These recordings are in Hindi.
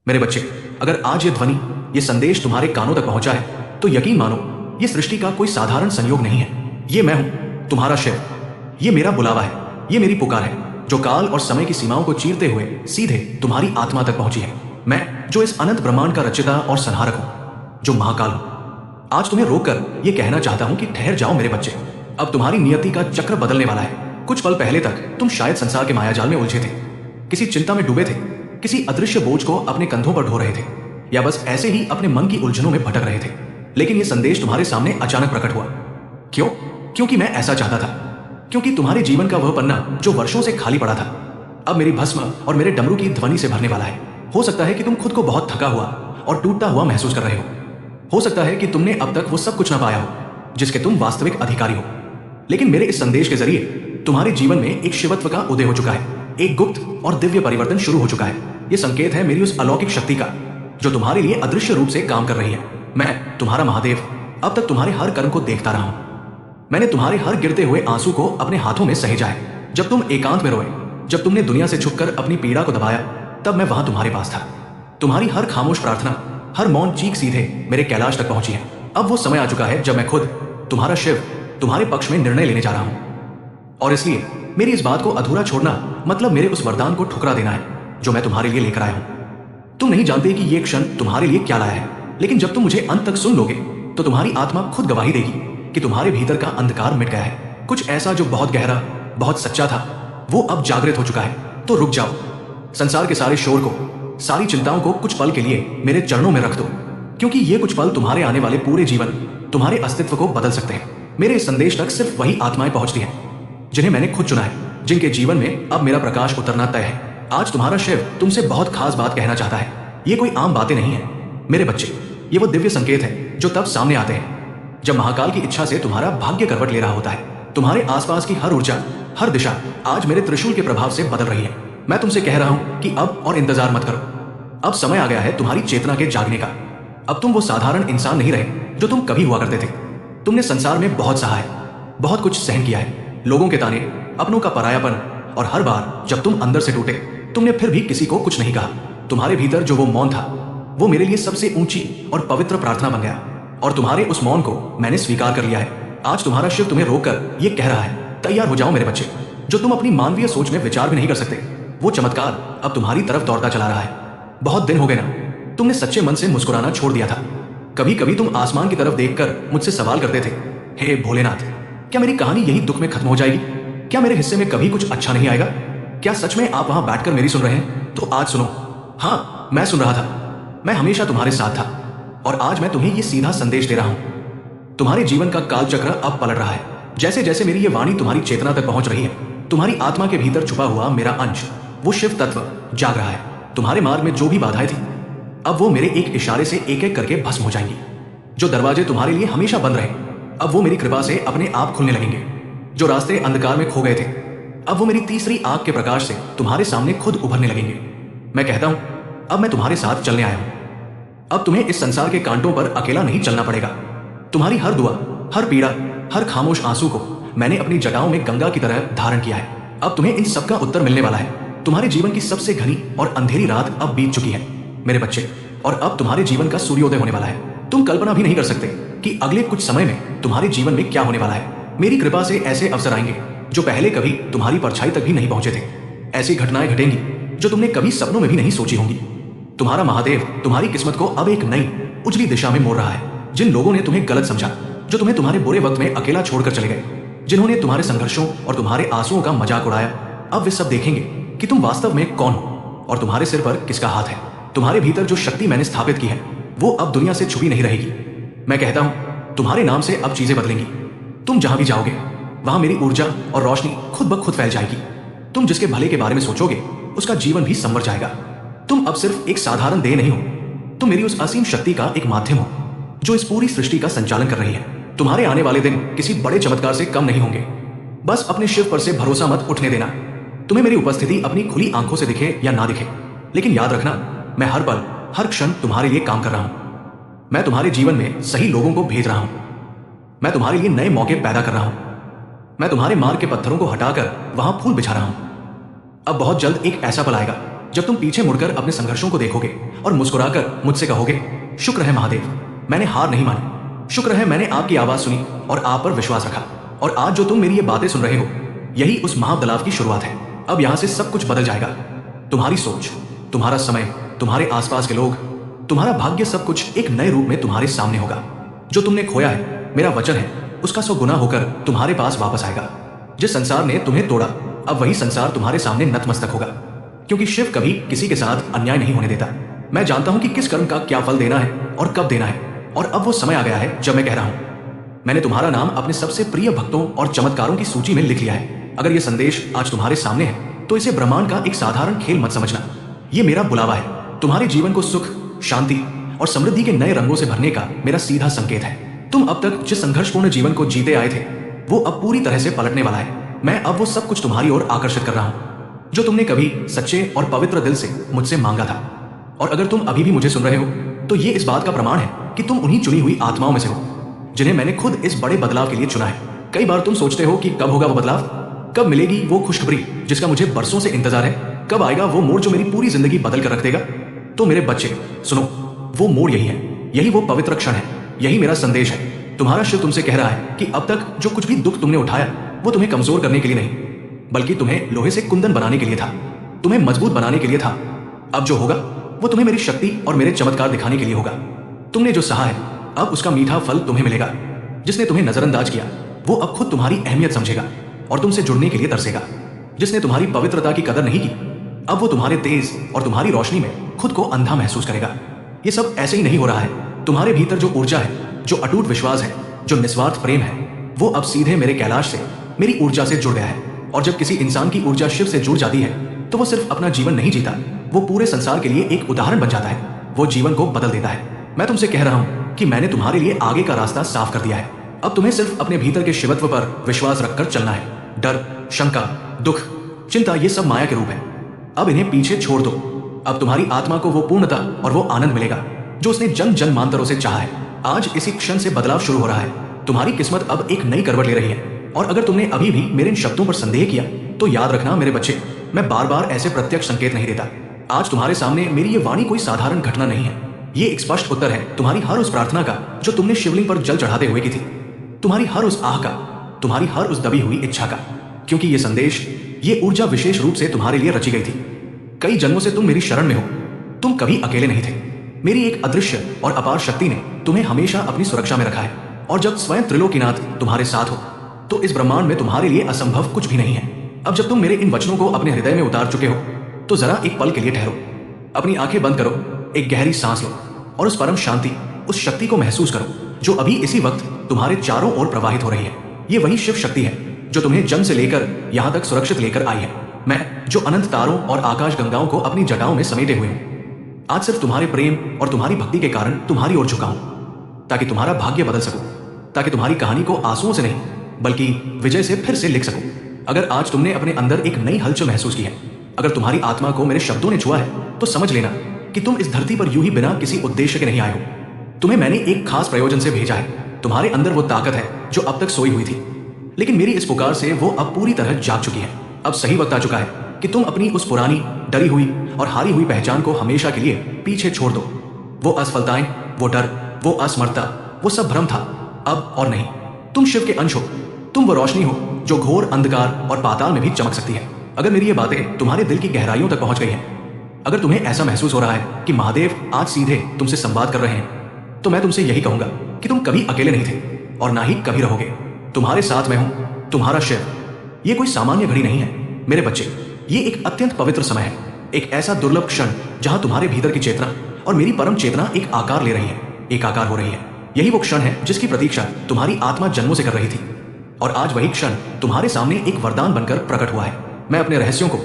मेरे बच्चे, अगर आज ये ध्वनि, ये संदेश तुम्हारे कानों तक पहुंचा है तो यकीन मानो ये सृष्टि का कोई साधारण संयोग नहीं है। ये मैं हूं, तुम्हारा शिव। ये मेरा बुलावा है, ये मेरी पुकार है जो काल और समय की सीमाओं को चीरते हुए सीधे तुम्हारी आत्मा तक पहुंची है। मैं जो इस अनंत ब्रह्मांड का रचयिता और संहारक हूं, जो महाकाल हूं, आज तुम्हें रोककर ये कहना चाहता हूं कि ठहर जाओ मेरे बच्चे। अब तुम्हारी नियति का चक्र बदलने वाला है। कुछ पल पहले तक तुम शायद संसार के मायाजाल में उलझे थे, किसी चिंता में डूबे थे, किसी अदृश्य बोझ को अपने कंधों पर ढो रहे थे, या बस ऐसे ही अपने मन की उलझनों में भटक रहे थे। लेकिन यह संदेश तुम्हारे सामने अचानक प्रकट हुआ। क्यों? क्योंकि मैं ऐसा चाहता था। क्योंकि तुम्हारे जीवन का वह पन्ना जो वर्षों से खाली पड़ा था, अब मेरी भस्म और मेरे डमरू की ध्वनि से भरने वाला है। हो सकता है कि तुम खुद को बहुत थका हुआ और टूटता हुआ महसूस कर रहे हो सकता है कि तुमने अब तक वो सब कुछ ना पाया हो जिसके तुम वास्तविक अधिकारी हो। लेकिन मेरे इस संदेश के जरिए तुम्हारे जीवन में एक शिवत्व का उदय हो चुका है, एक गुप्त और दिव्य परिवर्तन शुरू हो चुका है। यह संकेत है मेरी उस अलौकिक शक्ति का जो तुम्हारे लिए अदृश्य रूप से काम कर रही है। मैं तुम्हारा महादेव अब तक तुम्हारे हर कर्म को देखता रहा हूं। मैंने तुम्हारे हर गिरते हुए आंसू को अपने हाथों में सहेजा है। जब तुम एकांत में रोए, जब तुमने दुनिया से छुपकर अपनी पीड़ा को दबाया, तब मैं वहां तुम्हारे पास था। तुम्हारी हर खामोश प्रार्थना, हर मौन चीख सीधे मेरे कैलाश तक पहुंची है। अब वो समय आ चुका है जब मैं खुद, तुम्हारा शिव, तुम्हारे पक्ष में निर्णय लेने जा रहा हूं। और इसलिए मेरी इस बात को अधूरा छोड़ना मतलब मेरे उस वरदान को ठुकरा देना है जो मैं तुम्हारे लिए लेकर आया हूं। तुम नहीं जानते कि ये क्षण तुम्हारे लिए क्या लाया है, लेकिन जब तुम मुझे अंत तक सुन लोगे तो तुम्हारी आत्मा खुद गवाही देगी कि तुम्हारे भीतर का अंधकार मिट गया है। कुछ ऐसा जो बहुत गहरा, बहुत सच्चा था, वो अब जागृत हो चुका है। तो रुक जाओ, संसार के सारे शोर को, सारी चिंताओं को कुछ पल के लिए मेरे चरणों में रख दो, क्योंकि ये कुछ पल तुम्हारे आने वाले पूरे जीवन, तुम्हारे अस्तित्व को बदल सकते हैं। मेरे इस संदेश तक सिर्फ वही आत्माएं पहुंचती हैं जिन्हें मैंने खुद चुना है, जिनके जीवन में अब मेरा प्रकाश उतरना तय है। आज तुम्हारा शिव तुमसे बहुत खास बात कहना चाहता है। ये कोई आम बातें नहीं है मेरे बच्चे, ये वो दिव्य संकेत है जो तब सामने आते हैं जब महाकाल की इच्छा से तुम्हारा भाग्य करवट ले रहा होता है। तुम्हारे आसपास की हर ऊर्जा, हर दिशा आज मेरे त्रिशूल के प्रभाव से बदल रही है। मैं तुमसे कह रहा हूं कि अब और इंतजार मत करो। अब समय आ गया है तुम्हारी चेतना के जागने का। अब तुम वो साधारण इंसान नहीं रहे जो तुम कभी हुआ करते थे। तुमने संसार में बहुत सहा है, बहुत कुछ सहन किया है, लोगों के ताने, अपनों का परायापन, और हर बार जब तुम अंदर से टूटे तुमने फिर भी किसी को कुछ नहीं कहा। तुम्हारे भीतर जो वो मौन था, वो मेरे लिए सबसे ऊंची और पवित्र प्रार्थना बन गया, और तुम्हारे उस मौन को मैंने स्वीकार कर लिया है। आज तुम्हारा शिव तुम्हें रोककर ये कह रहा है, तैयार हो जाओ मेरे बच्चे। जो तुम अपनी मानवीय सोच में विचार भी नहीं कर सकते, वो चमत्कार अब तुम्हारी तरफ दौड़ता चला रहा है। बहुत दिन हो गए ना तुमने सच्चे मन से मुस्कुराना छोड़ दिया था। कभी कभी तुम आसमान की तरफ देखकर मुझसे सवाल करते थे, हे भोलेनाथ, क्या मेरी कहानी यही दुख में खत्म हो जाएगी? क्या मेरे हिस्से में कभी कुछ अच्छा नहीं आएगा? क्या सच में आप वहां बैठकर मेरी सुन रहे हैं? तो आज सुनो। हाँ, मैं सुन रहा था। मैं हमेशा तुम्हारे साथ था, और आज मैं तुम्हें ये सीधा संदेश दे रहा हूं। तुम्हारे जीवन का काल चक्र अब पलट रहा है। जैसे जैसे मेरी ये वाणी तुम्हारी चेतना तक पहुंच रही है, तुम्हारी आत्मा के भीतर छुपा हुआ मेरा अंश, वो शिव तत्व जाग रहा है। तुम्हारे मार्ग में जो भी बाधाएं थी, अब वो मेरे एक इशारे से एक एक करके भस्म हो जाएंगी। जो दरवाजे तुम्हारे लिए हमेशा बंद रहे, अब वो मेरी कृपा से अपने आप खुलने लगेंगे। जो रास्ते अंधकार में खो गए थे, अब वो मेरी तीसरी आंख के प्रकाश से तुम्हारे सामने खुद उभरने लगेंगे। मैं कहता हूं, अब मैं तुम्हारे साथ चलने आया हूं। अब तुम्हें इस संसार के कांटों पर अकेला नहीं चलना पड़ेगा। तुम्हारी हर दुआ, हर पीड़ा, हर खामोश आंसू को मैंने अपनी जटाओं में गंगा की तरह धारण किया है। अब तुम्हें इन सबका उत्तर मिलने वाला है। तुम्हारे जीवन की सबसे घनी और अंधेरी रात अब बीत चुकी है मेरे बच्चे, और अब तुम्हारे जीवन का सूर्योदय होने वाला है। तुम कल्पना भी नहीं कर सकते कि अगले कुछ समय में तुम्हारे जीवन में क्या होने वाला है। मेरी कृपा से ऐसे अवसर आएंगे जो पहले कभी तुम्हारी परछाई तक भी नहीं पहुंचे थे। ऐसी घटनाएं घटेंगी जो तुमने कभी सपनों में भी नहीं सोची होंगी। तुम्हारा महादेव तुम्हारी किस्मत को अब एक नई उजली दिशा में मोड़ रहा है। जिन लोगों ने तुम्हें गलत समझा, जो तुम्हें तुम्हारे बुरे वक्त में अकेला छोड़कर चले गए, जिन्होंने तुम्हारे संघर्षों और तुम्हारे आंसुओं का मजाक उड़ाया, अब वे सब देखेंगे कि तुम वास्तव में कौन हो और तुम्हारे सिर पर किसका हाथ है। तुम्हारे भीतर जो शक्ति मैंने स्थापित की है, वो अब दुनिया से छुपी नहीं रहेगी। मैं कहता हूं, तुम्हारे नाम से अब चीजें बदलेंगी। तुम जहां भी जाओगे, वहां मेरी ऊर्जा और रोशनी खुद ब खुद फैल जाएगी। तुम जिसके भले के बारे में सोचोगे, उसका जीवन भी संवर जाएगा। तुम अब सिर्फ एक साधारण देह नहीं हो, तुम मेरी उस असीम शक्ति का एक माध्यम हो जो इस पूरी सृष्टि का संचालन कर रही है। तुम्हारे आने वाले दिन किसी बड़े चमत्कार से कम नहीं होंगे। बस अपने शिव पर से भरोसा मत उठने देना। तुम्हें मेरी उपस्थिति अपनी खुली आंखों से दिखे या ना दिखे, लेकिन याद रखना, मैं हर पल, हर क्षण तुम्हारे लिए काम कर रहा हूं। मैं तुम्हारे जीवन में सही लोगों को भेज रहा हूं। मैं तुम्हारे लिए नए मौके पैदा कर रहा हूं। मैं तुम्हारे मार्ग के पत्थरों को हटाकर वहां फूल बिछा रहा हूं। अब बहुत जल्द एक ऐसा पल आएगा जब तुम पीछे मुड़कर अपने संघर्षों को देखोगे और मुस्कुराकर मुझसे कहोगे, शुक्र है महादेव, मैंने हार नहीं मानी, शुक्र है मैंने आपकी आवाज सुनी और आप पर विश्वास रखा, और आज जो तुम मेरी ये बातें सुन रहे हो, यही उस महाबदलाव की शुरुआत है। अब यहां से सब कुछ बदल जाएगा। तुम्हारी सोच, तुम्हारा समय, तुम्हारे आसपास के लोग, तुम्हारा भाग्य, सब कुछ एक नए रूप में तुम्हारे सामने होगा। जो तुमने खोया है, मेरा वचन है, उसका 100 गुना होकर तुम्हारे पास वापस आएगा। जिस संसार ने तुम्हें तोड़ा, अब वही संसार तुम्हारे सामने नतमस्तक होगा, क्योंकि शिव कभी किसी के साथ अन्याय नहीं होने देता। मैं जानता हूं कि किस कर्म का क्या फल देना है और कब देना है, और अब वो समय आ गया है जब मैं कह रहा हूं। मैंने तुम्हारा नाम अपने सबसे प्रिय भक्तों और चमत्कारों की सूची में लिख लिया है। अगर यह संदेश आज तुम्हारे सामने है, तो इसे ब्रह्मांड का एक साधारण खेल मत समझना। यह मेरा बुलावा है, तुम्हारे जीवन को सुख, शांति और समृद्धि के नए रंगों से भरने का मेरा सीधा संकेत है। तुम अब तक जिस संघर्षपूर्ण जीवन को जीते आए थे, वो अब पूरी तरह से पलटने वाला है। मैं अब वो सब कुछ तुम्हारी ओर आकर्षित कर रहा हूं जो तुमने कभी सच्चे और पवित्र दिल से मुझसे मांगा था। और अगर तुम अभी भी मुझे सुन रहे हो, तो ये इस बात का प्रमाण है कि तुम उन्हीं चुनी हुई आत्माओं में से हो, जिन्हें मैंने खुद इस बड़े बदलाव के लिए चुना है। कई बार तुम सोचते हो कि कब होगा वो बदलाव, कब मिलेगी वो खुशखबरी जिसका मुझे बरसों से इंतजार है, कब आएगा वो मोड़ जो मेरी पूरी जिंदगी बदल कर रख देगा। तो मेरे बच्चे सुनो, वो मोड़ यही है, यही वो पवित्र क्षण है, यही मेरा संदेश है। तुम्हारा शिव तुमसे कह रहा है कि अब तक जो कुछ भी दुख तुमने उठाया, वो तुम्हें कमजोर करने के लिए नहीं, बल्कि तुम्हें लोहे से कुंदन बनाने के लिए था, तुम्हें मजबूत बनाने के लिए था। अब जो होगा वो तुम्हें मेरी शक्ति और मेरे चमत्कार दिखाने के लिए होगा। तुमने जो सहा है, अब उसका मीठा फल तुम्हें मिलेगा। जिसने तुम्हें नजरअंदाज किया, वो अब खुद तुम्हारी अहमियत समझेगा और तुमसे जुड़ने के लिए तरसेगा। जिसने तुम्हारी पवित्रता की कदर नहीं की, अब वो तुम्हारे तेज और तुम्हारी रोशनी में खुद को अंधा महसूस करेगा। ये सब ऐसे ही नहीं हो रहा है। तुम्हारे भीतर जो ऊर्जा है, जो अटूट विश्वास है, जो निस्वार्थ प्रेम है, वो अब सीधे मेरे कैलाश से, मेरी ऊर्जा से जुड़ गया है। और जब किसी इंसान की ऊर्जा शिव से जुड़ जाती है, तो वो सिर्फ अपना जीवन नहीं जीता, वो पूरे संसार के लिए एक उदाहरण बन जाता है। वो जीवन को बदल देता है। मैं तुमसे कह रहा हूं कि मैंने तुम्हारे लिए आगे का रास्ता साफ कर दिया है। अब तुम्हें सिर्फ अपने भीतर के शिवत्व पर विश्वास रखकर चलना है। डर, शंका, दुख, चिंता, ये सब माया के रूप है। अब इन्हें पीछे छोड़ दो। अब तुम्हारी आत्मा को वो पूर्णता और वो आनंद मिलेगा जो उसने जन्म जन्मांतरों से चाहा है। आज इसी क्षण से बदलाव शुरू हो रहा है। तुम्हारी किस्मत अब एक नई करवट ले रही है। और अगर तुमने अभी भी मेरे इन शब्दों पर संदेह किया, तो याद रखना मेरे बच्चे, मैं बार बार ऐसे प्रत्यक्ष संकेत नहीं देता। आज तुम्हारे सामने मेरी ये वाणी कोई साधारण घटना नहीं है। ये एक स्पष्ट उत्तर है तुम्हारी हर उस प्रार्थना का जो तुमने शिवलिंग पर जल चढ़ाते हुए की थी, तुम्हारी हर उस आह का, तुम्हारी हर उस दबी हुई इच्छा का। क्योंकि ये संदेश, ये ऊर्जा विशेष रूप से तुम्हारे लिए रची गई थी। कई जन्मों से तुम मेरी शरण में हो। तुम कभी अकेले नहीं थे। मेरी एक अदृश्य और अपार शक्ति ने तुम्हें हमेशा अपनी सुरक्षा में रखा है। और जब स्वयं त्रिलोकीनाथ तुम्हारे साथ हो, तो इस ब्रह्मांड में तुम्हारे लिए असंभव कुछ भी नहीं है। अब जब तुम मेरे इन वचनों को अपने हृदय में उतार चुके हो, तो जरा एक पल के लिए ठहरो, अपनी आंखें बंद करो, एक गहरी सांस लो और उस परम शांति, उस शक्ति को महसूस करो जो अभी इसी वक्त तुम्हारे चारों ओर प्रवाहित हो रही है। ये वही शिव शक्ति है जो तुम्हें जन्म से लेकर यहां तक सुरक्षित लेकर आई है। मैं जो अनंत तारों और आकाश गंगाओं को अपनी जटाओं में समेटे हुए हूं, आज सिर्फ तुम्हारे प्रेम और तुम्हारी भक्ति के कारण तुम्हारी ओर झुका हूं, ताकि तुम्हारा भाग्य बदल सकूं, ताकि तुम्हारी कहानी को आंसुओं से नहीं बल्कि विजय से फिर से लिख सकूं। अगर आज तुमने अपने अंदर एक नई हलचल महसूस की है, अगर तुम्हारी आत्मा को मेरे शब्दों ने छुआ है, तो समझ लेना कि तुम इस धरती पर यूं ही बिना किसी उद्देश्य के नहीं आए हो। तुम्हें मैंने एक खास प्रयोजन से भेजा है। तुम्हारे अंदर वो ताकत है जो अब तक सोई हुई थी, लेकिन मेरी इस पुकार से वो अब पूरी तरह जाग चुकी है। अब सही वक्त आ चुका है कि तुम अपनी उस पुरानी, डरी हुई और हारी हुई पहचान को हमेशा के लिए पीछे छोड़ दो। वो असफलताएं, वो डर, वो असमर्थता, वो सब भ्रम था, अब और नहीं। तुम शिव के अंश हो। तुम वो रोशनी हो जो घोर अंधकार और पाताल में भी चमक सकती है। अगर मेरी ये बातें तुम्हारे दिल की गहराइयों तक पहुंच गई हैं, अगर तुम्हें ऐसा महसूस हो रहा है कि महादेव आज सीधे तुमसे संवाद कर रहे हैं, तो मैं तुमसे यही कहूंगा कि तुम कभी अकेले नहीं थे और ना ही कभी रहोगे। तुम्हारे साथ मैं हूं, तुम्हारा शिव। ये कोई सामान्य घड़ी नहीं है मेरे बच्चे, ये एक अत्यंत पवित्र समय है, एक ऐसा दुर्लभ क्षण जहां तुम्हारे भीतर की चेतना और मेरी परम चेतना एक आकार ले रही है, एक आकार हो रही है। यही वो क्षण है जिसकी प्रतीक्षा तुम्हारी आत्मा जन्मों से कर रही थी, और आज वही क्षण तुम्हारे सामने एक वरदान बनकर प्रकट हुआ है। मैं अपने रहस्यों को,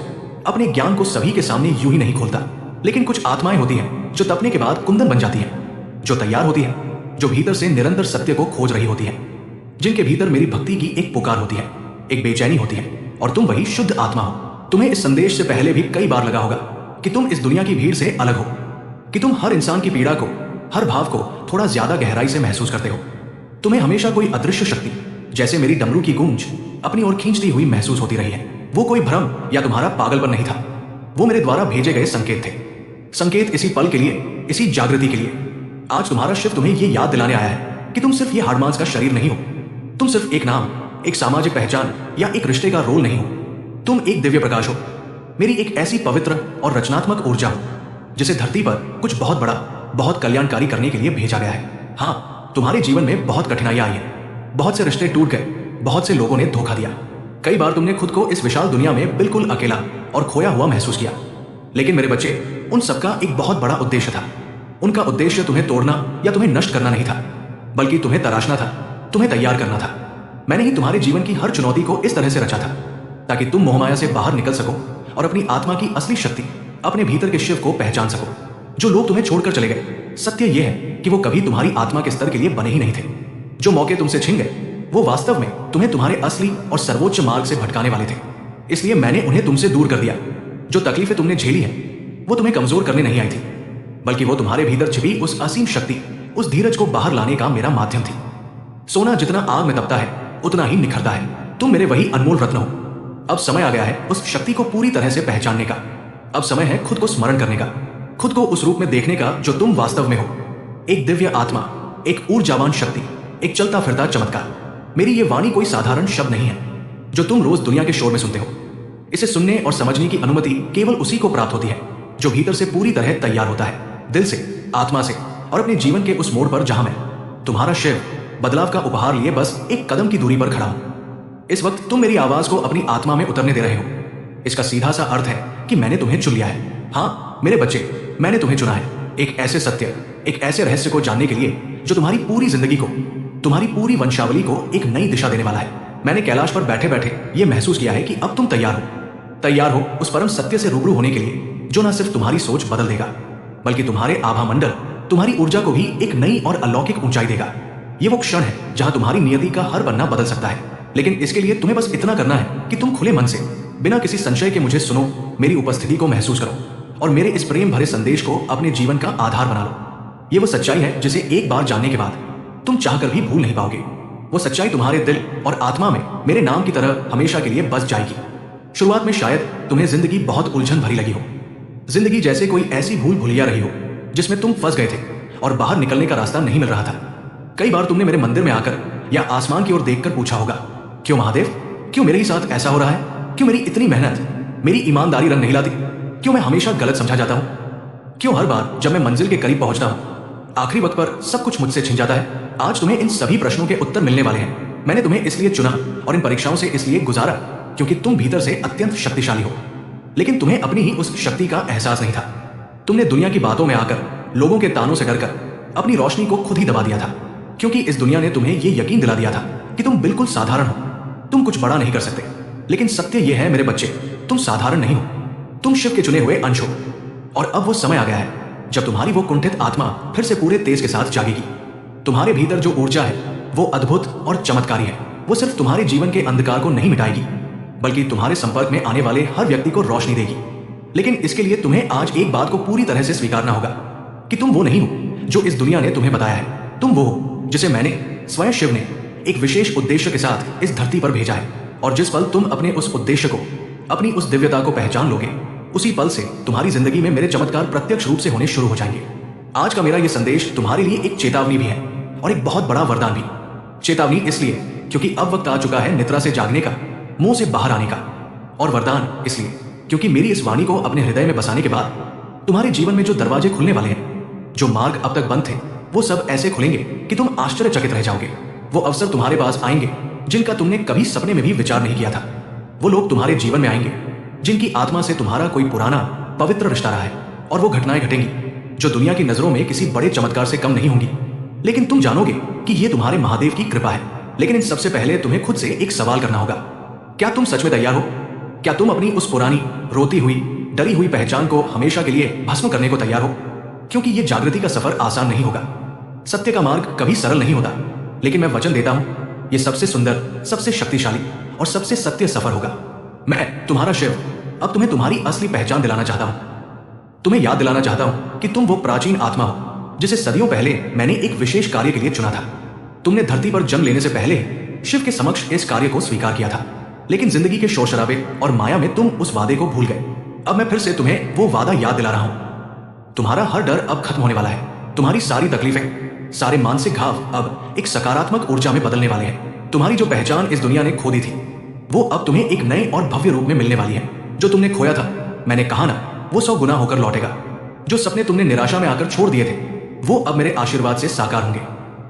अपने ज्ञान को सभी के सामने यूं ही नहीं खोलता, लेकिन कुछ आत्माएं होती हैं जो तपने के बाद कुंदन बन जाती हैं, जो तैयार होती है, जो भीतर से निरंतर सत्य को खोज रही होती है, जिनके भीतर मेरी भक्ति की एक पुकार होती है, एक बेचैनी होती है। और तुम वही शुद्ध आत्मा हो। तुम्हें इस संदेश से पहले भी कई बार लगा होगा कि तुम इस दुनिया की भीड़ से अलग हो, कि तुम हर इंसान की पीड़ा को, हर भाव को थोड़ा ज्यादा गहराई से महसूस करते हो। तुम्हें हमेशा कोई अदृश्य शक्ति, जैसे मेरी डमरू की गूंज, अपनी ओर खींचती हुई महसूस होती रही है। वो कोई भ्रम या तुम्हारा पागलपन नहीं था, वो मेरे द्वारा भेजे गए संकेत थे। संकेत इसी पल के लिए, इसी जागृति के लिए। आज तुम्हारा शिव तुम्हें ये याद दिलाने आया है कि तुम सिर्फ ये हाड़ मांस का शरीर नहीं हो। तुम सिर्फ एक नाम, एक सामाजिक पहचान या एक रिश्ते का रोल नहीं हो। तुम एक दिव्य प्रकाश हो, मेरी एक ऐसी पवित्र और रचनात्मक ऊर्जा हो जिसे धरती पर कुछ बहुत बड़ा, बहुत कल्याणकारी करने के लिए भेजा गया है। हाँ, तुम्हारे जीवन में बहुत कठिनाइयां आई हैं, बहुत से रिश्ते टूट गए, बहुत से लोगों ने धोखा दिया। कई बार तुमने खुद को इस विशाल दुनिया में बिल्कुल अकेला और खोया हुआ महसूस किया। लेकिन मेरे बच्चे, उन सबका एक बहुत बड़ा उद्देश्य था। उनका उद्देश्य तुम्हें तोड़ना या तुम्हें नष्ट करना नहीं था, बल्कि तुम्हें तराशना था, तुम्हें तैयार करना था। मैंने ही तुम्हारे जीवन की हर चुनौती को इस तरह से रचा था ताकि तुम मोहमाया से बाहर निकल सको और अपनी आत्मा की असली शक्ति, अपने भीतर के शिव को पहचान सको। जो लोग तुम्हें छोड़कर चले गए, सत्य यह है कि वो कभी तुम्हारी आत्मा के स्तर के लिए बने ही नहीं थे। जो मौके तुमसे छिन गए, वो वास्तव में तुम्हें तुम्हारे असली और सर्वोच्च मार्ग से भटकाने वाले थे। इसलिए मैंने उन्हें तुमसे दूर कर दिया। जो तकलीफें तुमने झेली हैं, वो तुम्हें कमजोर करने नहीं आई थी, बल्कि वो तुम्हारे भीतर छिपी उस असीम शक्ति, उस धीरज को बाहर लाने का मेरा माध्यम थी। सोना जितना आग में तपता है, उतना ही निखरता है। तुम मेरे वही अनमोल रत्न हो। अब समय आ गया है उस शक्ति को पूरी तरह से पहचानने का। अब समय है खुद को स्मरण करने का, खुद को उस रूप में देखने का जो तुम वास्तव में हो। एक दिव्य आत्मा, एक ऊर्जावान शक्ति, एक चलता फिरता चमत्कार। मेरी ये वाणी कोई साधारण शब्द नहीं है जो तुम रोज दुनिया के शोर में सुनते हो। इसे सुनने और समझने की अनुमति केवल उसी को प्राप्त होती है जो भीतर से पूरी तरह तैयार होता है, दिल से, आत्मा से, और अपने जीवन के उस मोड़ पर जहां मैं, तुम्हारा शिव, बदलाव का उपहार लिए बस एक कदम की दूरी पर खड़ा हूं। इस वक्त तुम मेरी आवाज को अपनी आत्मा में उतरने दे रहे हो। इसका सीधा सा अर्थ है कि मैंने तुम्हें चुन लिया है। हाँ मेरे बच्चे, मैंने तुम्हें चुना है एक ऐसे सत्य, एक ऐसे रहस्य को जानने के लिए जो तुम्हारी पूरी जिंदगी को, तुम्हारी पूरी वंशावली को एक नई दिशा देने वाला है। मैंने कैलाश पर बैठे बैठे यह महसूस किया है कि अब तुम तैयार हो उस परम सत्य से रूबरू होने के लिए जो न सिर्फ तुम्हारी सोच बदल देगा, बल्कि तुम्हारे आभा मंडल, तुम्हारी ऊर्जा को भी एक नई और अलौकिक ऊंचाई देगा। ये वो क्षण है जहां तुम्हारी नियति का हर पन्ना बदल सकता है। लेकिन इसके लिए तुम्हें बस इतना करना है कि तुम खुले मन से, बिना किसी संशय के मुझे सुनो, मेरी उपस्थिति को महसूस करो और मेरे इस प्रेम भरे संदेश को अपने जीवन का आधार बना लो। ये वो सच्चाई है जिसे एक बार जानने के बाद तुम चाहकर भी भूल नहीं पाओगे। वो सच्चाई तुम्हारे दिल और आत्मा में मेरे नाम की तरह हमेशा के लिए बस जाएगी। शुरुआत में शायद तुम्हें जिंदगी बहुत उलझन भरी लगी हो, जिंदगी जैसे कोई ऐसी भूल भुलिया रही हो जिसमें तुम फंस गए थे और बाहर निकलने का रास्ता नहीं मिल रहा था। कई बार तुमने मेरे मंदिर में आकर या आसमान की ओर देखकर पूछा होगा, क्यों महादेव, क्यों मेरे ही साथ ऐसा हो रहा है? क्यों मेरी इतनी मेहनत, मेरी ईमानदारी रंग नहीं लाती? क्यों मैं हमेशा गलत समझा जाता हूं? क्यों हर बार जब मैं मंजिल के करीब पहुंचता हूं, आखिरी वक्त पर सब कुछ मुझसे छिन जाता है? आज तुम्हें इन सभी प्रश्नों के उत्तर मिलने वाले हैं। मैंने तुम्हें इसलिए चुना और इन परीक्षाओं से इसलिए गुजारा क्योंकि तुम भीतर से अत्यंत शक्तिशाली हो, लेकिन तुम्हें अपनी ही उस शक्ति का एहसास नहीं था। तुमने दुनिया की बातों में आकर, लोगों के तानों से डरकर अपनी रोशनी को खुद ही दबा दिया था, क्योंकि इस दुनिया ने तुम्हें यह यकीन दिला दिया था कि तुम बिल्कुल साधारण हो, तुम कुछ बड़ा नहीं कर सकते। लेकिन सत्य यह है मेरे बच्चे, तुम साधारण नहीं हो, तुम शिव के चुने हुए अंश हो। और अब वो समय आ गया है जब तुम्हारी वो कुंठित आत्मा फिर से पूरे तेज के साथ जागेगी। तुम्हारे भीतर जो ऊर्जा है वो अद्भुत और चमत्कारी है। वो सिर्फ तुम्हारे जीवन के अंधकार को नहीं मिटाएगी, बल्कि तुम्हारे संपर्क में आने वाले हर व्यक्ति को रोशनी देगी। लेकिन इसके लिए तुम्हें आज एक बात को पूरी तरह से स्वीकारना होगा कि तुम वो नहीं हो जो इस दुनिया ने तुम्हें बताया है। तुम वो हो जिसे मैंने, स्वयं शिव ने, एक विशेष उद्देश्य के साथ इस धरती पर भेजा है। और जिस पल तुम अपने उस उद्देश्य को, अपनी उस दिव्यता को पहचान लोगे, उसी पल से तुम्हारी जिंदगी में मेरे चमत्कार प्रत्यक्ष रूप से होने शुरू हो जाएंगे। आज का मेरा यह संदेश तुम्हारे लिए एक चेतावनी भी है और एक बहुत बड़ा वरदान भी। चेतावनी इसलिए क्योंकि अब वक्त आ चुका है निद्रा से जागने का, मुंह से बाहर आने का, और वरदान इसलिए क्योंकि मेरी इस वाणी को अपने हृदय में बसाने के बाद तुम्हारे जीवन में जो दरवाजे खुलने वाले हैं, जो मार्ग अब तक बंद थे, वो सब ऐसे खुलेंगे कि तुम आश्चर्यचकित रह जाओगे। वो अवसर तुम्हारे पास आएंगे जिनका तुमने कभी सपने में भी विचार नहीं किया था। वो लोग तुम्हारे जीवन में आएंगे जिनकी आत्मा से तुम्हारा कोई पुराना पवित्र रिश्ता रहा है, और वो घटनाएं घटेंगी जो दुनिया की नजरों में किसी बड़े चमत्कार से कम नहीं होंगी। लेकिन तुम जानोगे कि ये तुम्हारे महादेव की कृपा है। लेकिन इन सबसे पहले तुम्हें खुद से एक सवाल करना होगा, क्या तुम सच में तैयार हो? क्या तुम अपनी उस पुरानी, रोती हुई, डरी हुई पहचान को हमेशा के लिए भस्म करने को तैयार हो? क्योंकि ये जागृति का सफर आसान नहीं होगा। सत्य का मार्ग कभी सरल नहीं होता, लेकिन मैं वचन देता हूं, ये सबसे सुंदर, सबसे शक्तिशाली और सबसे सत्य सफर होगा। मैं, तुम्हारा शिव, अब तुम्हें तुम्हारी असली पहचान दिलाना चाहता हूं। तुम्हें याद दिलाना चाहता हूं कि तुम वो प्राचीन आत्मा हो जिसे सदियों पहले मैंने एक विशेष कार्य के लिए चुना था। तुमने धरती पर जन्म लेने से पहले शिव के समक्ष इस कार्य को स्वीकार किया था, लेकिन जिंदगी के शोर शराबे और माया में तुम उस वादे को भूल गए। अब मैं फिर से तुम्हें वो वादा याद दिला रहा हूं। तुम्हारा हर डर अब खत्म होने वाला है। तुम्हारी सारी तकलीफें, सारे मानसिक घाव अब एक सकारात्मक ऊर्जा में बदलने वाले हैं। तुम्हारी जो पहचान इस दुनिया ने खो दी थी, वो अब तुम्हें एक नए और भव्य रूप में मिलने वाली है। जो तुमने खोया था, मैंने कहा ना, वो 100 गुना होकर लौटेगा। जो सपने तुमने निराशा में आकर छोड़ दिए थे, वो अब मेरे आशीर्वाद से साकार होंगे।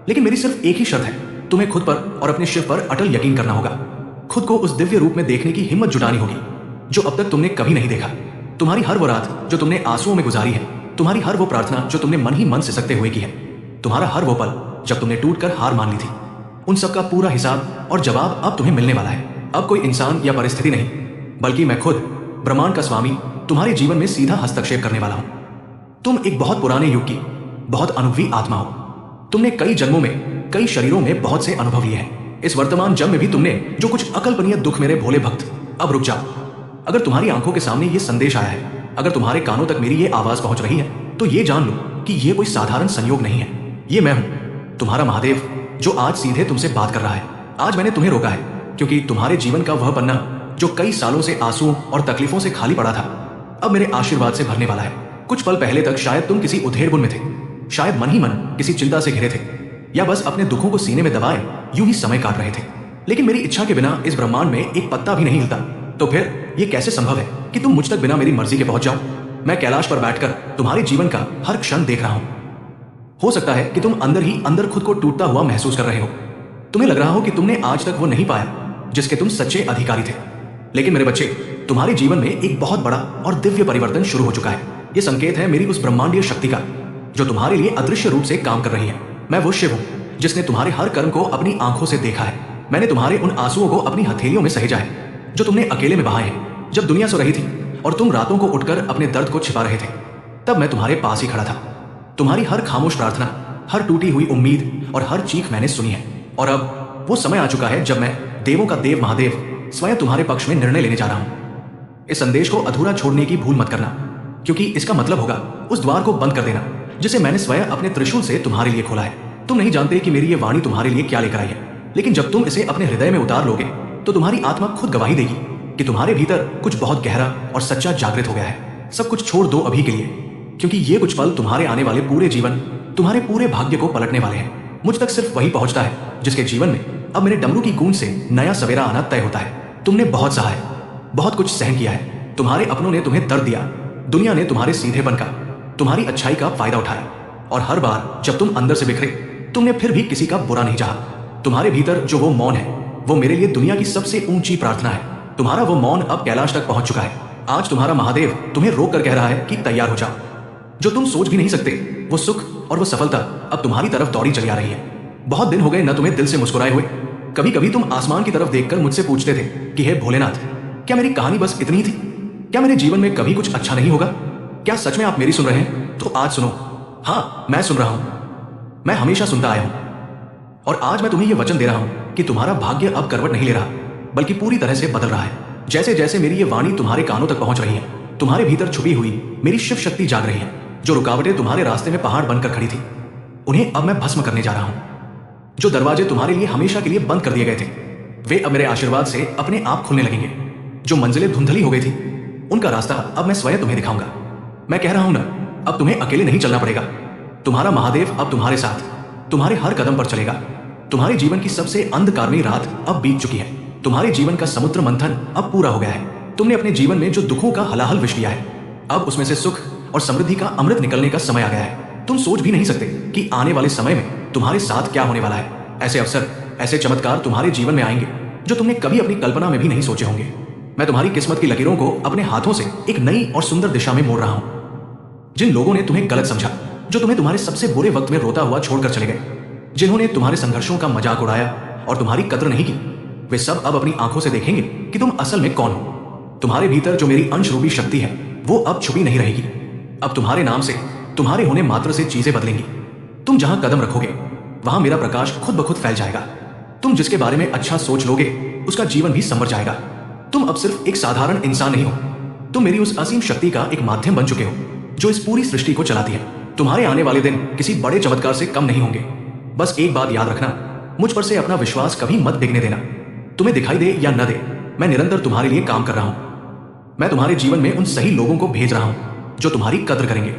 लेकिन मेरी सिर्फ एक ही शर्त है, तुम्हें खुद पर और अपने शिव पर अटल यकीन करना होगा। खुद को उस दिव्य रूप में देखने की हिम्मत जुटानी होगी जो अब तक तुमने कभी नहीं देखा। तुम्हारी हर वो रात जो तुमने आंसुओं में गुजारी है, तुम्हारी हर वो प्रार्थना जो तुमने मन ही मन से सकते हुए की है, तुम्हारा हर वो पल जब तुमने टूटकर हार मान ली थी, उन सब का पूरा हिसाब और जवाब अब तुम्हें मिलने वाला है। अब कोई इंसान या परिस्थिति नहीं, बल्कि मैं खुद, ब्रह्मांड का स्वामी, तुम्हारे जीवन में सीधा हस्तक्षेप करने वाला हूं। तुम एक बहुत पुराने युग की बहुत अनुभवी आत्मा हो। तुमने कई जन्मों में, कई शरीरों में बहुत से अनुभव लिए हैं। इस वर्तमान जन्म में भी तुमने जो कुछ अकल्पनीय दुख, मेरे भोले भक्त, अब रुक जाओ। अगर तुम्हारी आंखों के सामने ये संदेश आया है, अगर तुम्हारे कानों तक मेरी ये आवाज पहुंच रही है, तो ये जान लो कि ये कोई साधारण संयोग नहीं है। ये मैं हूं, तुम्हारा महादेव, जो आज सीधे तुमसे बात कर रहा है। आज मैंने तुम्हें रोका है क्योंकि तुम्हारे जीवन का वह पन्ना जो कई सालों से आंसुओं और तकलीफों से खाली पड़ा था, अब मेरे आशीर्वाद से भरने वाला है। कुछ पल पहले तक शायद तुम किसी उधेड़बुन में थे, शायद मन ही मन किसी चिंता से घिरे थे, या बस अपने दुखों को सीने में दबाए यूं ही समय काट रहे थे। लेकिन मेरी इच्छा के बिना इस ब्रह्मांड में एक पत्ता भी नहीं हिलता। तो फिर ये कैसे संभव है कि तुम मुझ तक बिना मेरी मर्जी के पहुंच जाओ? मैं कैलाश पर बैठकर तुम्हारे जीवन का हर क्षण देख रहा हूं। हो सकता है कि तुम अंदर ही अंदर खुद को टूटता हुआ महसूस कर रहे हो। तुम्हें लग रहा हो कि तुमने आज तक वो नहीं पाया जिसके तुम सच्चे अधिकारी थे। लेकिन मेरे बच्चे, तुम्हारे जीवन में एक बहुत बड़ा और दिव्य परिवर्तन शुरू हो चुका है। यह संकेत है मेरी उस ब्रह्मांडीय शक्ति का जो तुम्हारे लिए अदृश्य रूप से काम कर रही है। मैं वो शिव हूं जिसने तुम्हारे हर कर्म को अपनी आंखों से देखा है। मैंने तुम्हारे उन आंसुओं को अपनी हथेलियों में सहेजा है जो तुमने अकेले में बहाए हैं। जब दुनिया सो रही थी और तुम रातों को उठकर अपने दर्द को छिपा रहे थे, तब मैं तुम्हारे पास ही खड़ा था। तुम्हारी हर खामोश प्रार्थना, हर टूटी हुई उम्मीद और हर चीख मैंने सुनी है। और अब वो समय आ चुका है जब मैं, देवों का देव महादेव, स्वयं तुम्हारे पक्ष में निर्णय लेने जा रहा हूं। इस संदेश को अधूरा छोड़ने की भूल मत करना, क्योंकि इसका मतलब होगा उस द्वार को बंद कर देना जिसे मैंने स्वयं अपने त्रिशूल से तुम्हारे लिए खोला है। तुम नहीं जानते कि मेरी ये वाणी तुम्हारे लिए क्या लेकर आई है, लेकिन जब तुम इसे अपने हृदय में उतार लोगे तो तुम्हारी आत्मा खुद गवाही देगी कि तुम्हारे भीतर कुछ बहुत गहरा और सच्चा जागृत हो गया है। सब कुछ छोड़ दो अभी के लिए, क्योंकि ये कुछ पल तुम्हारे आने वाले पूरे जीवन, तुम्हारे पूरे भाग्य को पलटने वाले हैं। मुझ तक सिर्फ वही पहुंचता है जिसके जीवन में अब मेरे डमरू की गूंज से नया सवेरा आना तय होता है। तुमने बहुत सहा है, बहुत कुछ सहन किया है। तुम्हारे अपनों ने तुम्हें दर्द दिया, दुनिया ने तुम्हारे सीधेपन का, तुम्हारी अच्छाई का फायदा उठाया, और हर बार जब तुम अंदर से बिखरे, तुमने फिर भी किसी का बुरा नहीं चाहा। तुम्हारे भीतर जो वो मौन है, वो मेरे लिए दुनिया की सबसे ऊंची प्रार्थना है। तुम्हारा वो मौन अब कैलाश तक पहुंच चुका है। आज तुम्हारा महादेव तुम्हें रोक कर कह रहा है कि तैयार हो जाओ। जो तुम सोच भी नहीं सकते, वो सुख और वो सफलता अब तुम्हारी तरफ दौड़ी चली आ रही है। बहुत दिन हो गए न तुम्हें दिल से मुस्कुराए हुए। कभी कभी तुम आसमान की तरफ देखकर मुझसे पूछते थे कि हे भोलेनाथ, क्या मेरी कहानी बस इतनी ही थी? क्या मेरे जीवन में कभी कुछ अच्छा नहीं होगा? क्या सच में आप मेरी सुन रहे हैं? तो आज सुनो। हाँ, मैं सुन रहा हूं। मैं हमेशा सुनता आया हूं, और आज मैं तुम्हें यह वचन दे रहा हूं कि तुम्हारा भाग्य अब करवट नहीं ले रहा, बल्कि पूरी तरह से बदल रहा है। जैसे जैसे मेरी ये वाणी तुम्हारे कानों तक पहुंच रही है, तुम्हारे भीतर छुपी हुई मेरी शिव शक्ति जाग रही है। जो रुकावटें तुम्हारे रास्ते में पहाड़ बनकर खड़ी थी, उन्हें अब मैं भस्म करने जा रहा हूं। जो दरवाजे तुम्हारे लिए हमेशा के लिए बंद कर दिए गए थे, वे अब मेरे आशीर्वाद से अपने आप खुलने लगेंगे। जो मंजिलें धुंधली हो गई थी, उनका रास्ता अब मैं स्वयं तुम्हें दिखाऊंगा। मैं कह रहा हूं ना, अब तुम्हें अकेले नहीं चलना पड़ेगा। तुम्हारा महादेव अब तुम्हारे साथ, तुम्हारे हर कदम पर चलेगा। तुम्हारे जीवन की सबसे अंधकारमयी रात अब बीत चुकी है। तुम्हारे जीवन का समुद्र मंथन अब पूरा हो गया है। तुमने अपने जीवन में जो दुखों का हलाहल विष लिया है, अब उसमें से सुख और समृद्धि का अमृत निकलने का समय आ गया है। तुम सोच भी नहीं सकते कि आने वाले समय में तुम्हारे साथ क्या होने वाला है। ऐसे अवसर, ऐसे चमत्कार तुम्हारे जीवन में आएंगे जो तुमने कभी अपनी कल्पना में भी नहीं सोचे होंगे। मैं तुम्हारी किस्मत की लकीरों को अपने हाथों से एक नई और सुंदर दिशा में मोड़ रहा हूं। जिन लोगों ने तुम्हें गलत समझा, जो तुम्हें तुम्हारे सबसे बुरे वक्त में रोता हुआ छोड़कर चले गए, जिन्होंने तुम्हारे संघर्षों का मजाक उड़ाया और तुम्हारी कद्र नहीं की, वे सब अब अपनी आंखों से देखेंगे कि तुम असल में कौन हो। तुम्हारे भीतर जो मेरी अंशरूपी शक्ति है, वो अब छुपी नहीं रहेगी। अब तुम्हारे नाम से, तुम्हारे होने मात्र से चीजें बदलेंगी। तुम जहां कदम रखोगे, वहां मेरा प्रकाश खुद ब खुद फैल जाएगा। तुम जिसके बारे में अच्छा सोच लोगे, उसका जीवन भी संवर जाएगा। तुम अब सिर्फ एक साधारण इंसान नहीं हो, तुम मेरी उस असीम शक्ति का एक माध्यम बन चुके हो जो इस पूरी सृष्टि को चलाती है। तुम्हारे आने वाले दिन किसी बड़े चमत्कार से कम नहीं होंगे। बस एक बात याद रखना, मुझ पर से अपना विश्वास कभी मत डिगने देना। तुम्हें दिखाई दे या न दे, मैं निरंतर तुम्हारे लिए काम कर रहा हूं। मैं तुम्हारे जीवन में उन सही लोगों को भेज रहा हूं जो तुम्हारी कद्र करेंगे।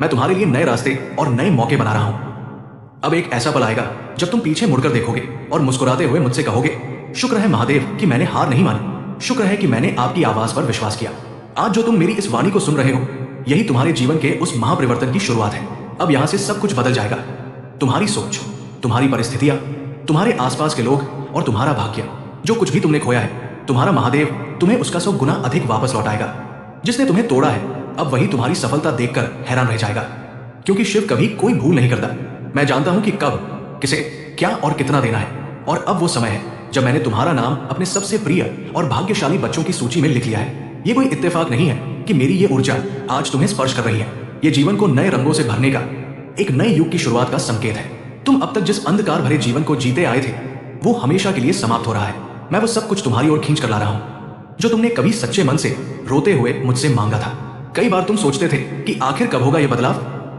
मैं तुम्हारे लिए नए रास्ते और नए मौके बना रहा हूं। अब एक ऐसा पल आएगा जब तुम पीछे मुड़कर देखोगे और मुस्कुराते हुए मुझसे कहोगे, शुक्र है महादेव कि मैंने हार नहीं मानी, शुक्र है कि मैंने आपकी आवाज पर विश्वास किया। आज जो तुम मेरी इस वाणी को सुन रहे हो, यही तुम्हारे जीवन के उस महापरिवर्तन की शुरुआत है। अब यहां से सब कुछ बदल जाएगा। तुम्हारी सोच, तुम्हारी परिस्थितियां, तुम्हारे आसपास के लोग और तुम्हारा भाग्य। जो कुछ भी तुमने खोया है, तुम्हारा महादेव तुम्हें उसका 100 गुना अधिक वापस लौटाएगा। जिसने तुम्हें तोड़ा है, अब वही तुम्हारी सफलता देखकर हैरान रह जाएगा, क्योंकि शिव कभी कोई भूल नहीं करता। मैं जानता हूं कि कब, किसे, क्या और कितना देना है। और अब वो समय है जब मैंने तुम्हारा नाम अपने सबसे प्रिय और भाग्यशाली बच्चों की सूची में लिख लिया है। ये कोई इत्तेफाक नहीं है कि मेरी ये ऊर्जा आज तुम्हें स्पर्श कर रही है। ये जीवन को नए रंगों से भरने का, एक नए युग की शुरुआत का संकेत है। तुम अब तक जिस अंधकार भरे जीवन को जीते आए थे, वो हमेशा के लिए समाप्त हो रहा है। मैं वो सब कुछ तुम्हारी ओर खींच कर ला रहा हूं जो तुमने कभी सच्चे मन से रोते हुए मुझसे मांगा था। कई बार तुम सोचते थे कि आखिर कब होगा ये बदलाव,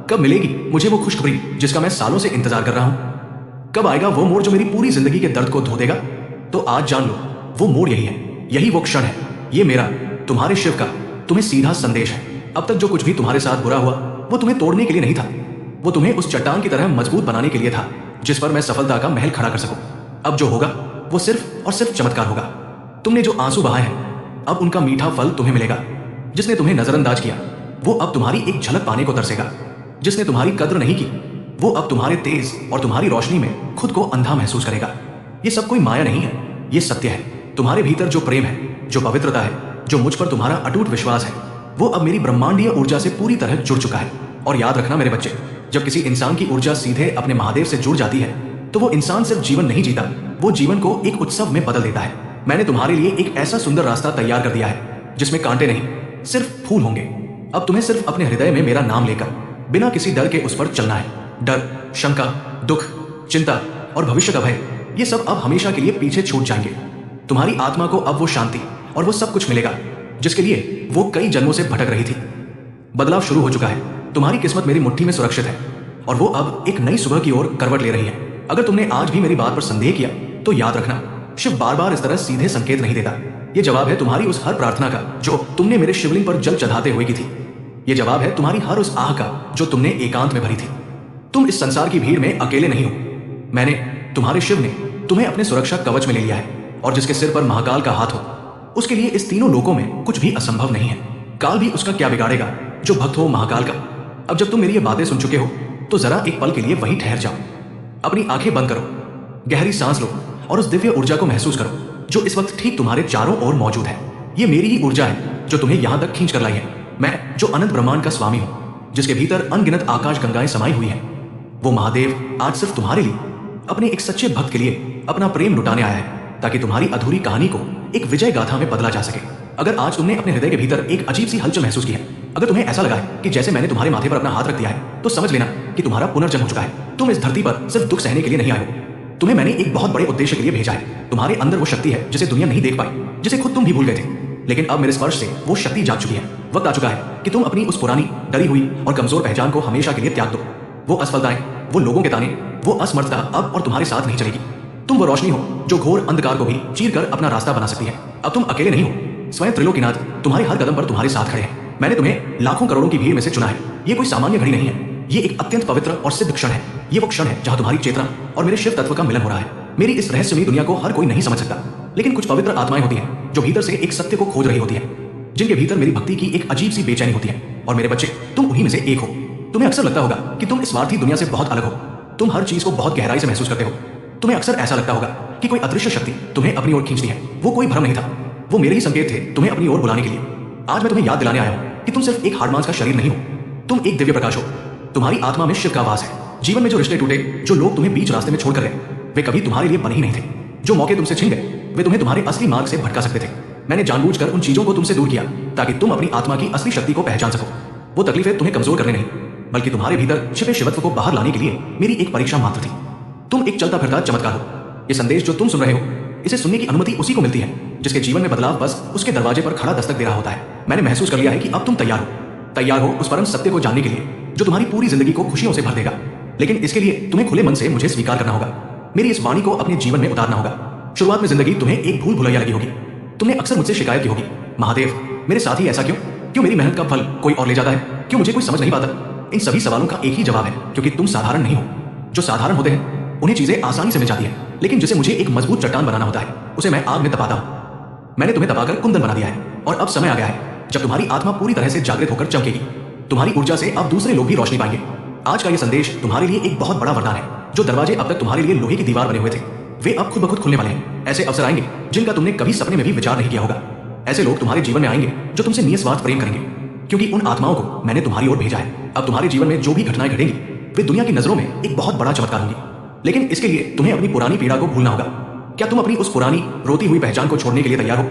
कब मिलेगी मुझे वो खुशखबरी जिसका मैं सालों से इंतजार कर रहा हूं, कब आएगा वो मोड़ जो मेरी पूरी जिंदगी के दर्द को धो देगा। तो आज जान लो, वो मोड़ यही है, यही वो क्षण है। ये मेरा, तुम्हारे शिव का तुम्हें सीधा संदेश है। अब तक जो कुछ भी तुम्हारे साथ बुरा हुआ, वो तुम्हें तोड़ने के लिए नहीं था, वो तुम्हें उस चट्टान की तरह मजबूत बनाने के लिए था जिस पर मैं सफलता का महल खड़ा कर सकूं। अब जो होगा वो सिर्फ और सिर्फ चमत्कार होगा। तुमने जो आंसू बहाए हैं, अब उनका मीठा फल तुम्हें मिलेगा। जिसने तुम्हें नजरअंदाज किया, वो अब तुम्हारी एक झलक पाने को तरसेगा। जिसने तुम्हारी कद्र नहीं की, वो अब तुम्हारे तेज और तुम्हारी रोशनी में खुद को अंधा महसूस करेगा। ये सब कोई माया नहीं है, ये सत्य है। तुम्हारे भीतर जो प्रेम है, जो पवित्रता है, जो मुझ पर तुम्हारा अटूट विश्वास है, वो अब मेरी ब्रह्मांडीय ऊर्जा से पूरी तरह जुड़ चुका है। और याद रखना मेरे बच्चे, जब किसी इंसान की ऊर्जा सीधे अपने महादेव से जुड़ जाती है, तो वो इंसान सिर्फ जीवन नहीं जीता, वो जीवन को एक उत्सव में बदल देता है। मैंने तुम्हारे लिए एक ऐसा सुंदर रास्ता तैयार कर दिया है जिसमें कांटे नहीं, सिर्फ फूल होंगे। अब तुम्हें सिर्फ अपने हृदय में मेरा नाम लेकर बिना किसी डर के उस पर चलना है। डर, शंका, दुख, चिंता और भविष्य का भय, ये सब अब हमेशा के लिए पीछे छूट जाएंगे। तुम्हारी आत्मा को अब वो शांति और वो सब कुछ मिलेगा जिसके लिए वो कई जन्मों से भटक रही थी। बदलाव शुरू हो चुका है। तुम्हारी किस्मत मेरी मुट्ठी में सुरक्षित है और वो अब एक नई सुबह की ओर करवट ले रही है। अगर तुमने आज भी मेरी बात पर संदेह किया, तो याद रखना, शिव बार बार इस तरह सीधे संकेत नहीं देता। ये जवाब है तुम्हारी उस हर प्रार्थना का जो तुमने मेरे शिवलिंग पर जल चढ़ाते हुए की थी। ये जवाब है तुम्हारी हर उस आह का जो तुमने एकांत में भरी थी। तुम इस संसार की भीड़ में अकेले नहीं हो। मैंने, तुम्हारे शिव ने तुम्हें अपने सुरक्षा कवच में ले लिया है। और जिसके सिर पर महाकाल का हाथ हो, उसके लिए इस तीनों लोकों में कुछ भी असंभव नहीं है। काल भी उसका क्या बिगाड़ेगा जो भक्त हो महाकाल का। अब जब तुम मेरी ये बातें सुन चुके हो, तो जरा एक पल के लिए वहीं ठहर जाओ। अपनी आंखें बंद करो, गहरी सांस लो और उस दिव्य ऊर्जा को महसूस करो जो इस वक्त ठीक तुम्हारे चारों ओर मौजूद है। ये मेरी ही ऊर्जा है जो तुम्हें यहां तक खींच कर लाई है। मैं जो अनंत ब्रह्मांड का स्वामी हूं, जिसके भीतर अनगिनत आकाश गंगाएं समाई हुई हैं, वो महादेव आज सिर्फ तुम्हारे लिए, अपने एक सच्चे भक्त के लिए अपना प्रेम लुटाने आया है, ताकि तुम्हारी अधूरी कहानी को एक विजय गाथा में बदला जा सके। अगर आज तुमने अपने हृदय के भीतर एक अजीब सी हलचल महसूस की है, अगर तुम्हें ऐसा लगा है कि जैसे मैंने तुम्हारे माथे पर अपना हाथ रख दिया है, तो समझ लेना कि तुम्हारा पुनर्जन्म हो चुका है। तुम इस धरती पर सिर्फ दुख सहने के लिए नहीं आए हो, तुम्हें मैंने एक बहुत बड़े उद्देश्य के लिए भेजा है। तुम्हारे अंदर वो शक्ति है जिसे दुनिया नहीं देख पाई, जिसे खुद तुम भी भूल गए थे, लेकिन अब मेरे स्पर्श से वो शक्ति जाग चुकी है। वक्त आ चुका है कि तुम अपनी उस पुरानी, डरी हुई और कमजोर पहचान को हमेशा के लिए त्याग दो। वो असफलताएं, वो लोगों के ताने, वो असमर्थता अब और तुम्हारे साथ नहीं चलेगी। तुम वो रोशनी हो जो घोर अंधकार को भी चीर कर अपना रास्ता बना सकती है। अब तुम अकेले नहीं हो, स्वयं त्रिलोकीनाथ तुम्हारे हर कदम पर तुम्हारे साथ खड़े हैं। मैंने तुम्हें लाखों करोड़ों की भीड़ में से चुना है। ये कोई सामान्य घड़ी नहीं है, ये एक अत्यंत पवित्र और सिद्ध क्षण है। ये वो क्षण है जहां तुम्हारी चेतना और मेरे शिव तत्व का मिलन हो रहा है। मेरी इस रहस्यमयी दुनिया को हर कोई नहीं समझ सकता, लेकिन कुछ पवित्र आत्माएं होती हैं जो भीतर से एक सत्य को खोज रही होती हैं, जिनके भीतर मेरी भक्ति की एक अजीब सी बेचैनी होती है। और मेरे बच्चे, तुम उन्हीं में से एक हो। तुम्हें अक्सर लगता होगा कि तुम इस स्वार्थी दुनिया से बहुत अलग हो। तुम हर चीज को बहुत गहराई से महसूस करते हो। तुम्हें अक्सर ऐसा लगता होगा कि कोई अदृश्य शक्ति तुम्हें अपनी ओर खींचती है। वो कोई भ्रम नहीं था, वो मेरे ही संकेत थे तुम्हें अपनी ओर बुलाने के लिए। आज मैं तुम्हें याद दिलाने आया हूं कि तुम सिर्फ एक हाड़ मांस का शरीर नहीं हो, तुम एक दिव्य प्रकाश हो। तुम्हारी आत्मा में शिव का वास है। जीवन में जो रिश्ते टूटे, जो लोग तुम्हें बीच रास्ते में छोड़कर गए, वे कभी तुम्हारे लिए बने ही नहीं थे। जो मौके तुमसे छिन गए, वे तुम्हें तुम्हारे असली मार्ग से भटका सकते थे। मैंने जानबूझकर उन चीजों को तुमसे दूर किया ताकि तुम अपनी आत्मा की असली शक्ति को पहचान सको। वो तकलीफें तुम्हें कमजोर करने नहीं, बल्कि तुम्हारे भीतर छिपे शिवत्व को बाहर लाने के लिए मेरी एक परीक्षा मात्र थी। तुम एक चलता फिरता चमत्कार हो। ये संदेश जो तुम सुन रहे हो, इसे सुनने की अनुमति उसी को मिलती है जिसके जीवन में बदलाव बस उसके दरवाजे पर खड़ा दस्तक दे रहा होता है। मैंने महसूस कर लिया है कि अब तुम तैयार हो उस परम सत्य को जानने के लिए जो तुम्हारी पूरी जिंदगी को खुशियों से भर देगा। लेकिन इसके लिए तुम्हें खुले मन से मुझे स्वीकार करना होगा, मेरी इस वाणी को अपने जीवन में उतारना होगा। शुरुआत में जिंदगी तुम्हें एक भूल भुलैया लगी होगी। तुमने अक्सर मुझसे शिकायत की होगी, महादेव मेरे साथ ही ऐसा क्यों? क्यों मेरी मेहनत का फल कोई और ले जाता है? क्यों मुझे कोई समझ नहीं पाता? इन सभी सवालों का एक ही जवाब है, क्योंकि तुम साधारण नहीं हो। जो साधारण होते हैं उन्हें चीजें आसानी से मिल जाती है, लेकिन जिसे मुझे एक मजबूत चट्टान बनाना होता है उसे मैं आग में तपाता हूं। मैंने तुम्हें तपाकर कुंदन बना दिया है और अब समय आ गया है जब तुम्हारी आत्मा पूरी तरह से जागृत होकर चमकेगी। तुम्हारी ऊर्जा से अब दूसरे लोग भी रोशनी पाएंगे। आज का यह संदेश तुम्हारे लिए एक बहुत बड़ा वरदान है। जो दरवाजे अब तक तुम्हारे लिए लोहे की दीवार बने हुए थे, वे अब खुद ब खुद खुलने वाले हैं। ऐसे अवसर आएंगे जिनका तुमने कभी सपने में भी विचार नहीं किया होगा। ऐसे लोग तुम्हारे जीवन में आएंगे जो तुमसे निस्वार्थ प्रेम करेंगे, क्योंकि उन आत्माओं को मैंने तुम्हारी ओर भेजा है। अब तुम्हारे जीवन में जो भी घटनाएं घटेंगी वे दुनिया की नजरों में एक बहुत बड़ा चमत्कार होंगी, लेकिन इसके लिए तुम्हें अपनी पुरानी पीड़ा को भूलना होगा। क्या तुम अपनी उस पुरानी रोती हुई पहचान को छोड़ने के लिए तैयार हो?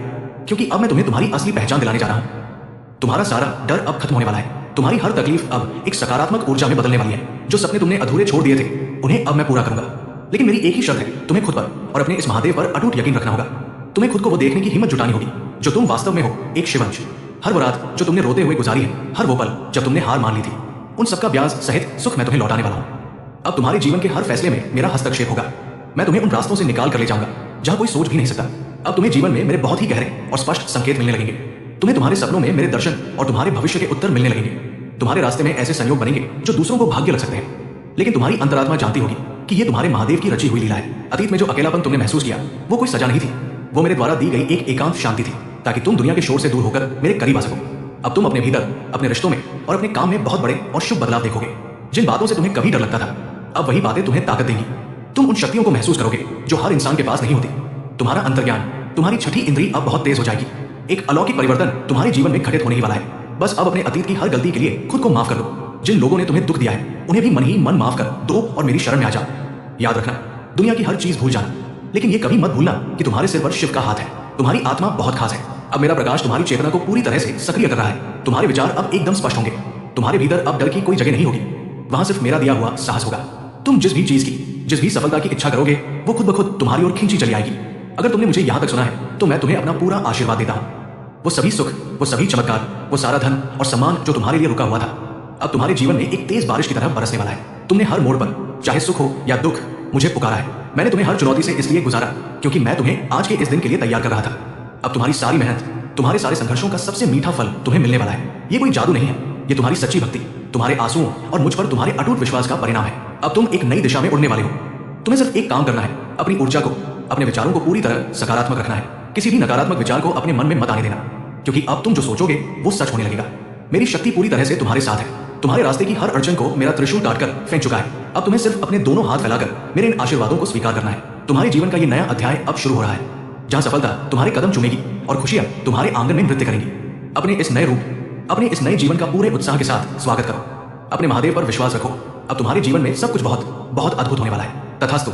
क्योंकि अब मैं तुम्हें तुम्हारी असली पहचान दिलाने जा रहा हूं। तुम्हारा सारा डर अब खत्म होने वाला है। तुम्हारी हर तकलीफ अब एक सकारात्मक ऊर्जा में बदलने वाली है। जो सपने तुमने अधूरे छोड़ दिए थे उन्हें अब मैं पूरा करूंगा, लेकिन मेरी एक ही शर्त है, तुम्हें खुद पर और अपने इस महादेव पर अटूट यकीन रखना होगा। तुम्हें खुद को वो देखने की हिम्मत जुटानी होगी जो तुम वास्तव में हो, एक शिवंश। हर वो रात जो तुमने रोते हुए गुजारी है, हर वो पल जब तुमने हार मान ली थी, उन सबका ब्याज सहित सुख मैं तुम्हें लौटाने वाला हूं। अब तुम्हारे जीवन के हर फैसले में मेरा हस्तक्षेप होगा। मैं तुम्हें उन रास्तों से निकाल कर ले जाऊंगा जहां कोई सोच भी नहीं सकता। अब तुम्हें जीवन में मेरे बहुत ही गहरे और स्पष्ट संकेत मिलने लगेंगे। तुम्हें तुम्हारे सपनों में मेरे दर्शन और तुम्हारे भविष्य के उत्तर मिलने लगेंगे। तुम्हारे रास्ते में ऐसे संयोग बनेंगे जो दूसरों को भाग्य लग सकते हैं, लेकिन तुम्हारी अंतरात्मा जानती होगी कि ये तुम्हारे महादेव की रची हुई लीला है। अतीत में जो अकेलापन तुमने महसूस किया वो कोई सजा नहीं थी, वो मेरे द्वारा दी गई एक एकांत शांति थी, ताकि तुम दुनिया के शोर से दूर होकर मेरे करीब आ सको। अब तुम अपने भीतर, अपने रिश्तों में और अपने काम में बहुत बड़े और शुभ बदलाव देखोगे। जिन बातों से तुम्हें कभी डर लगता था, अब वही बातें तुम्हें ताकत देंगी। तुम उन शक्तियों को महसूस करोगे जो हर इंसान के पास नहीं होती। तुम्हारा अंतर्ज्ञान, तुम्हारी छठी इंद्री अब बहुत तेज हो जाएगी। एक अलौकिक परिवर्तन तुम्हारे जीवन में घटित होने ही वाला है। बस अब अपने अतीत की हर गलती के लिए खुद को माफ कर दो। जिन लोगों ने तुम्हें दुख दिया है उन्हें भी मन ही मन माफ कर दो और मेरी शरण में आ जाओ। याद रखना, दुनिया की हर चीज भूल जाना, लेकिन ये कभी मत भूलना कि तुम्हारे सिर पर शिव का हाथ है। तुम्हारी आत्मा बहुत खास है। अब मेरा प्रकाश तुम्हारी चेतना को पूरी तरह से सक्रिय कर रहा है। तुम्हारे विचार अब एकदम स्पष्ट होंगे। तुम्हारे भीतर अब डर की कोई जगह नहीं होगी। वहां सिर्फ मेरा दिया हुआ साहस होगा। तुम जिस भी चीज की, जिस भी सफलता की इच्छा करोगे वो खुद ब खुद तुम्हारी ओर खींची चली आएगी। अगर तुमने मुझे यहां तक सुना है तो मैं तुम्हें अपना पूरा आशीर्वाद देता हूं। वो सभी सुख, वो सभी चमत्कार, वो सारा धन और सम्मान जो तुम्हारे लिए रुका हुआ था, अब तुम्हारे जीवन में एक तेज बारिश की तरह बरसने वाला है। तुमने हर मोड़ पर, चाहे सुख हो या दुख, मुझे पुकारा है। मैंने तुम्हें हर चुनौती से इसलिए गुजारा क्योंकि मैं तुम्हें आज के इस दिन के लिए तैयार कर रहा था। अब तुम्हारी सारी मेहनत, तुम्हारे सारे संघर्षों का सबसे मीठा फल तुम्हें मिलने वाला है। ये कोई जादू नहीं है, ये तुम्हारी सच्ची भक्ति, तुम्हारे आंसुओं और मुझ पर तुम्हारे अटूट विश्वास का परिणाम है। अब तुम एक नई दिशा में उड़ने वाले हो। तुम्हें सिर्फ एक काम करना है, अपनी ऊर्जा को, अपने विचारों को पूरी तरह सकारात्मक रखना है। किसी भी नकारात्मक विचार को अपने मन में मत आने देना, क्योंकि अब तुम जो सोचोगे वो सच होने लगेगा। मेरी शक्ति पूरी तरह से तुम्हारे साथ है। तुम्हारे रास्ते की हर अड़चन को मेरा त्रिशूल काटकर फेंक चुका है। अब तुम्हें सिर्फ अपने दोनों हाथ फैलाकर मेरे इन आशीर्वादों को स्वीकार करना है। तुम्हारे जीवन का ये नया अध्याय अब शुरू हो रहा है, जहां सफलता तुम्हारे कदम चूमेगी और खुशियां तुम्हारे आंगन में नृत्य करेंगी। अपने इस नए रूप, अपने इस नए जीवन का पूरे उत्साह के साथ स्वागत करो। अपने महादेव पर विश्वास रखो। अब तुम्हारे जीवन में सब कुछ बहुत बहुत अद्भुत होने वाला है। तथास्तु।